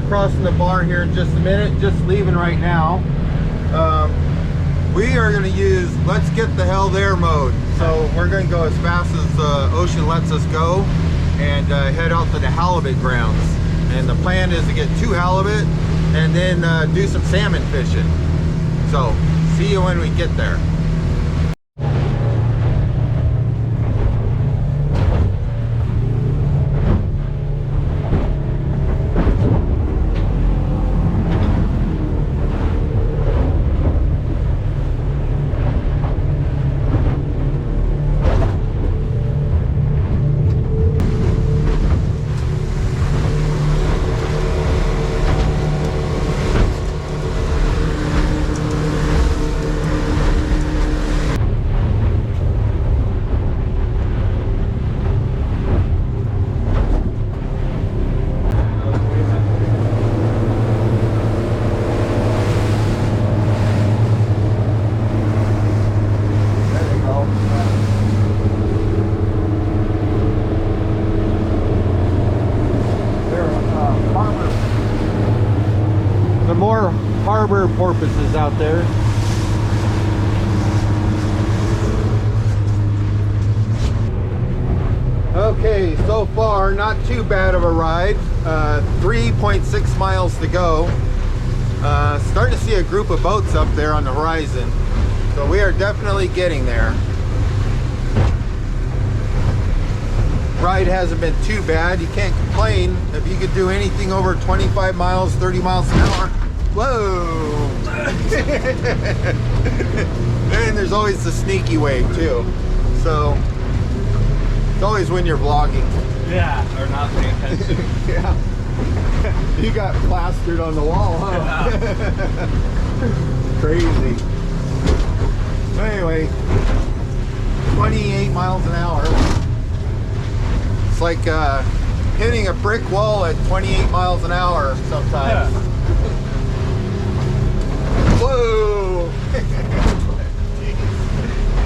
crossing the bar here in just a minute, just leaving right now. We are going to use let's get the hell there mode. So we're going to go as fast as the ocean lets us go and head out to the halibut grounds. And the plan is to get 2 halibut and then do some salmon fishing. So see you when we get there. More harbor porpoises out there. Okay, so far not too bad of a ride. 3.6 miles to go. Starting to see a group of boats up there on the horizon, so we are definitely getting there. Ride hasn't been too bad. You can't complain if you could do anything over 25 miles, 30 miles an hour. Whoa! And there's always the sneaky wave too. So it's always when you're vlogging. Yeah, or not paying attention. Yeah. You got plastered on the wall, huh? Yeah. Crazy. Anyway, 28 miles an hour. It's like hitting a brick wall at 28 miles an hour sometimes. Yeah. Whoa!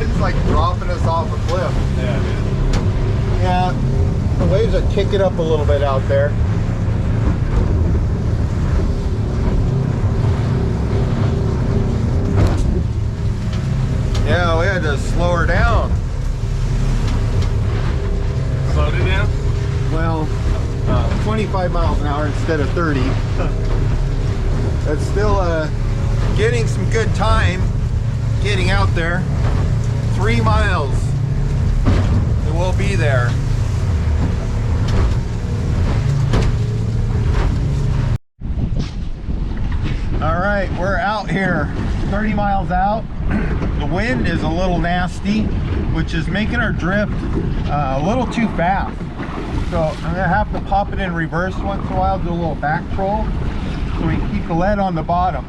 It's like dropping us off a cliff. Yeah, dude. Yeah, the waves are kicking up a little bit out there. Yeah, we had to slow her down. Slowed it down? Well, 25 miles an hour instead of 30. That's still getting some good time getting out there. 3 miles and we'll be there. All right, we're out here 30 miles out. The wind is a little nasty, which is making our drift a little too fast. So I'm gonna have to pop it in reverse once in a while, do a little back troll, so we can keep the lead on the bottom.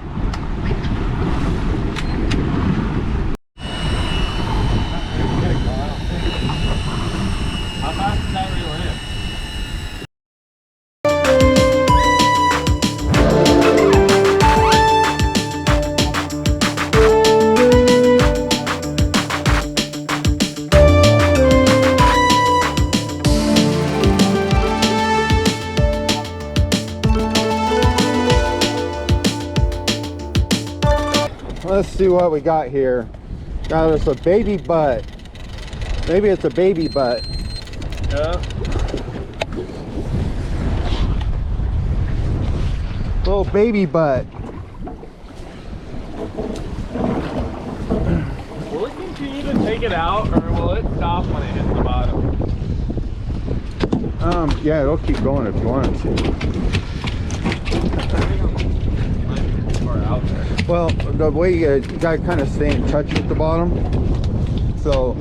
How fast is that reel in? Let's see what we got here. Got us a baby butt. Maybe it's a baby butt. Yeah. Little baby butt. Will it continue to take it out, or will it stop when it hits the bottom? Yeah, it'll keep going if you want it to. Out there. Well, the way you gotta kind of stay in touch with the bottom. So,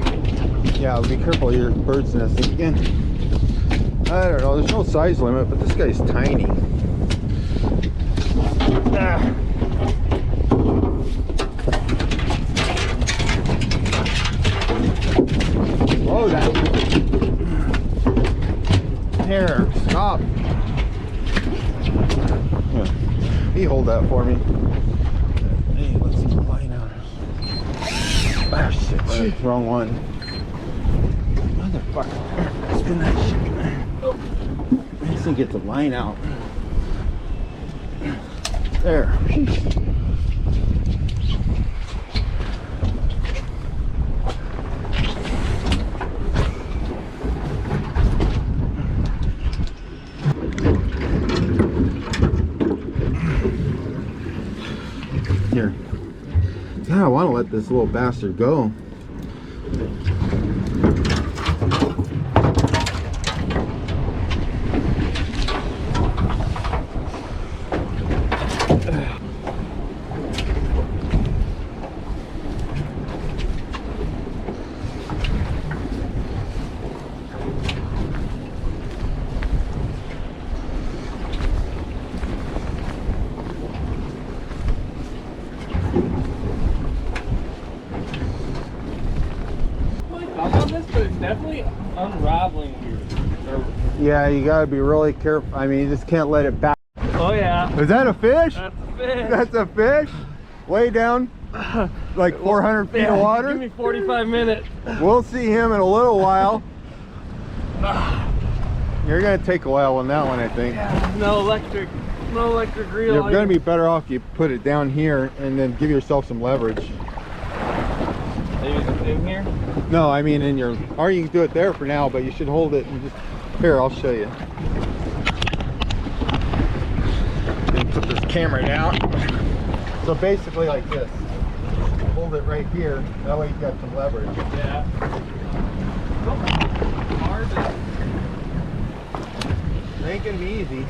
yeah, be careful, your bird's nesting again. I don't know, there's no size limit, but this guy's tiny. Ah. Oh, that. Here, stop. Yeah. He hold that for me. Hey, let's see the line out. Ah, shit, wrong one. Motherfucker. Spin that shit. I just didn't get the line out. There. Here. God, I want to let this little bastard go. Definitely unraveling here. Yeah, you gotta be really careful. I mean, you just can't let it back. Oh yeah. Is that a fish? That's a fish. That's a fish? Way down, like 400 feet of water? Give me 45 minutes. We'll see him in a little while. You're gonna take a while on that one, I think. Yeah, no electric reel. You're gonna be better off you put it down here and then give yourself some leverage. Maybe in here? No, I mean in your, or you can do it there for now, but you should hold it and just, here, I'll show you. Put this camera down. So basically like this. Hold it right here, that way you've got some leverage. Yeah. Hard. It ain't gonna be easy.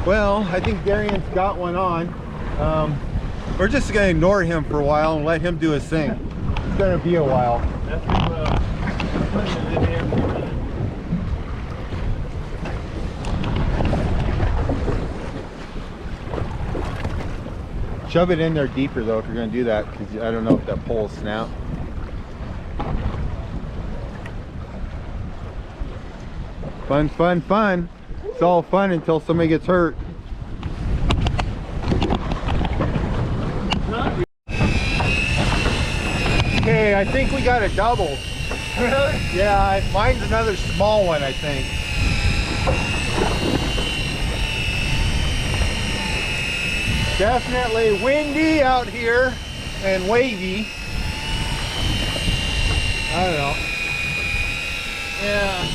Well, I think Darian's got one on. We're just gonna ignore him for a while and let him do his thing. It's gonna be a while. That's putting it in here. Shove it in there deeper though if you're gonna do that, because I don't know if that pole will snap. Fun, fun, fun. It's all fun until somebody gets hurt. Okay, I think we got a double. Really? Yeah, mine's another small one, I think. Definitely windy out here and wavy. I don't know. Yeah.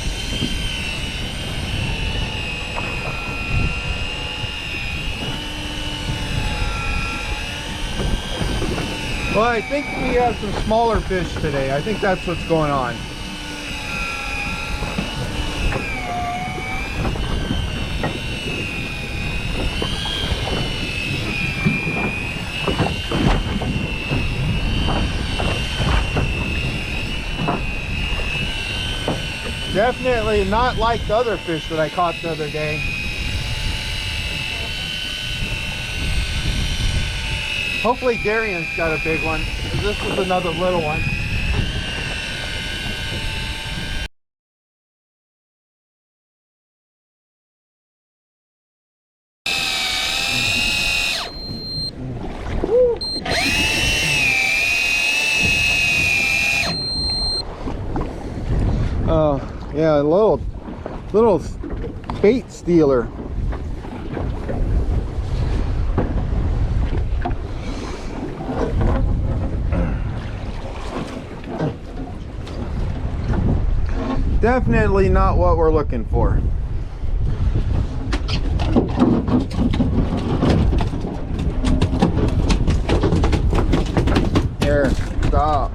Well, I think we have some smaller fish today. I think that's what's going on. Definitely not like the other fish that I caught the other day. Hopefully Darian's got a big one. This is another little one. Oh, yeah, a little bait stealer. Definitely not what we're looking for. Here, stop.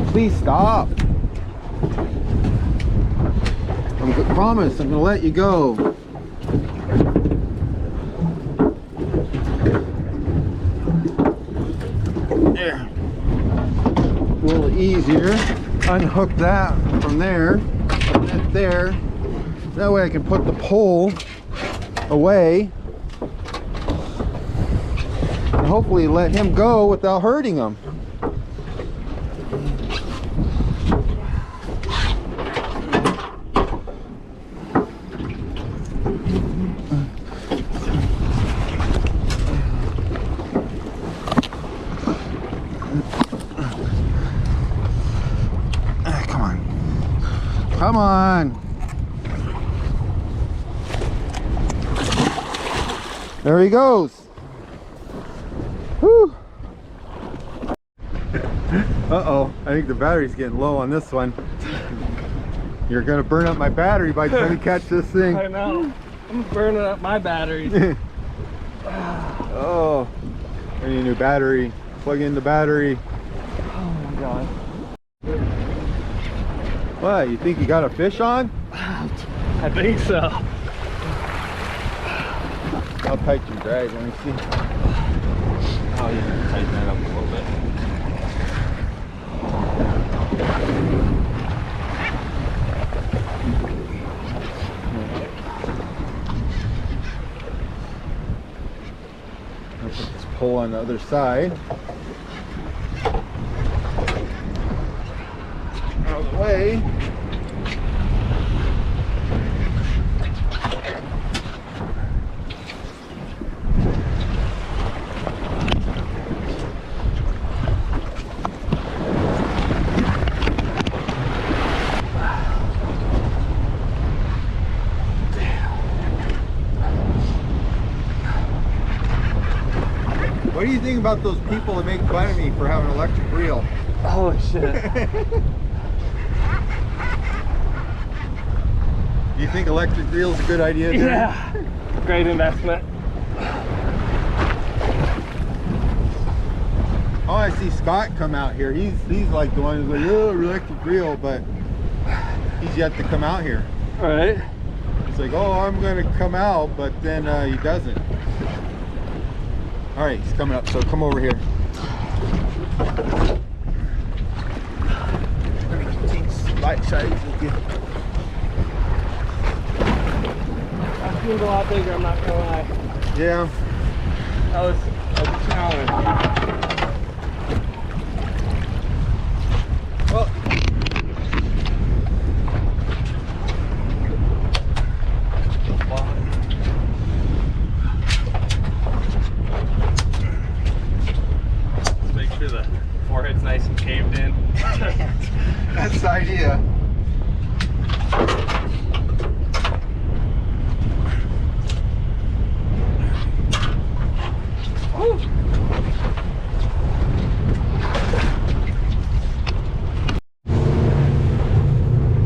Please stop. I promise I'm gonna let you go. There. A little easier. Unhook that from there. Put that there. That way I can put the pole away. And hopefully let him go without hurting him. Come on. There he goes. Whew. Uh-oh, I think the battery's getting low on this one. You're gonna burn up my battery by trying to catch this thing. I know. I'm burning up my batteries. Oh, I need a new battery. Plug in the battery. Oh my god. What, you think you got a fish on? I think so. How tight you drag, let me see. Oh, you can tighten that up a little bit. I'll put this pole on the other side. Out of the way. What do you think about those people that make fun of me for having an electric reel? Holy shit. Do you think electric reel is a good idea? Darren? Yeah. Great investment. Oh, I see Scott come out here. He's like the one who's like, oh, electric reel, but he's yet to come out here. All right. He's like, oh, I'm gonna come out, but then he doesn't. All right, he's coming up, so come over here. Let me take some light sides with you. That seems a lot bigger, I'm not gonna lie. Yeah. That was a challenge. Well, make sure the forehead's nice and caved in. that's the idea. Woo.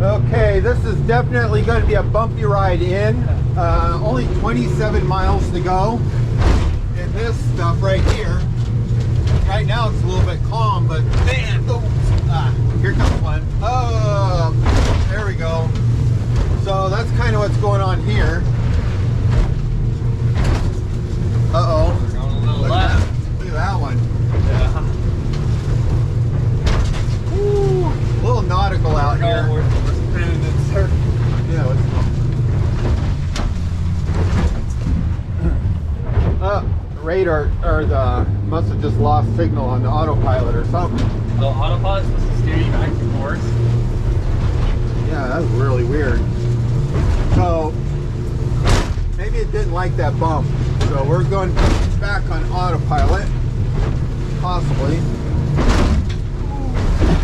Okay, this is definitely going to be a bumpy ride in. Only 27 miles to go. And this stuff right here, right now it's a little bit calm, but man, here comes one. Oh, there we go. So that's kind of what's going on here. Uh-oh. Going a little Look left. at that one. Yeah. Woo, a little nautical out here. We're spinning in circles. Yeah, let's go. Radar, or the must have just lost signal on the autopilot or something. The autopilot is supposed to steer you back to course. Yeah, that's really weird. So maybe it didn't like that bump. So we're going back on autopilot, possibly.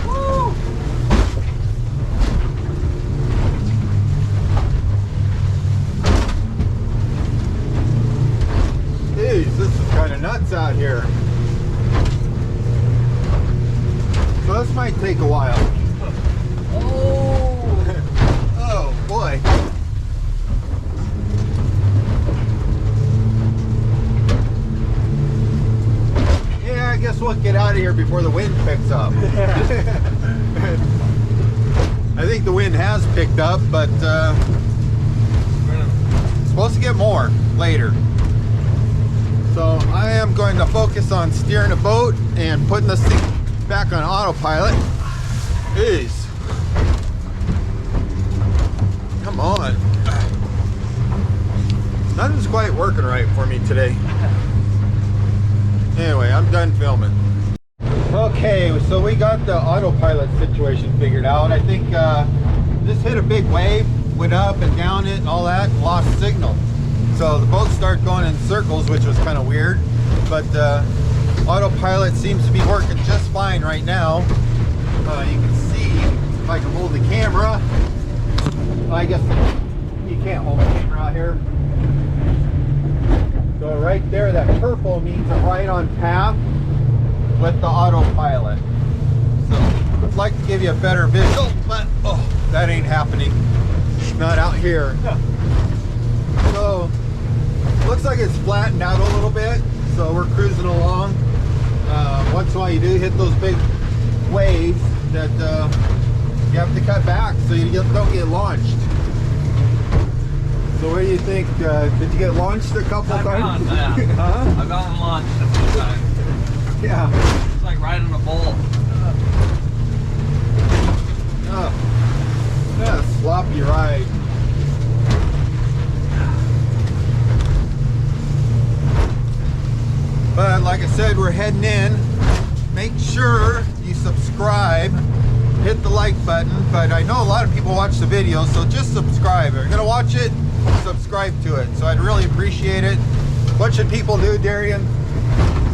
Woo! Jeez, this is kind of nuts out here. So this might take a while. Oh, oh boy. Yeah, I guess we'll get out of here before the wind picks up. I think the wind has picked up, but it's supposed to get more later. So I am going to focus on steering a boat and putting this thing back on autopilot. Jeez. Come on. Nothing's quite working right for me today. Anyway, I'm done filming. Okay, so we got the autopilot situation figured out. I think this hit a big wave, went up and down it and all that, and lost signal. So the boat started going in circles, which was kind of weird, but autopilot seems to be working just fine right now. You can see, if I can hold the camera, I guess you can't hold the camera out here. So right there, that purple means I'm right on path with the autopilot. So I'd like to give you a better visual, but oh, that ain't happening. Not out here. So looks like it's flattened out a little bit, so we're cruising along. Once in a while you do hit those big waves that you have to cut back so you don't get launched. So what do you think? Did you get launched a couple times? Yeah. Huh? I've gotten launched a few times. Yeah. It's like riding a bull. Yeah, sloppy ride. But like I said, we're heading in. Make sure you subscribe, hit the like button. But I know a lot of people watch the video, so just subscribe. If you're gonna watch it, subscribe to it. So I'd really appreciate it. What should people do, Darian?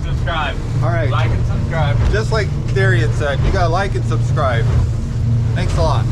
Subscribe. All right. Like and subscribe. Just like Darian said, you gotta like and subscribe. Thanks a lot.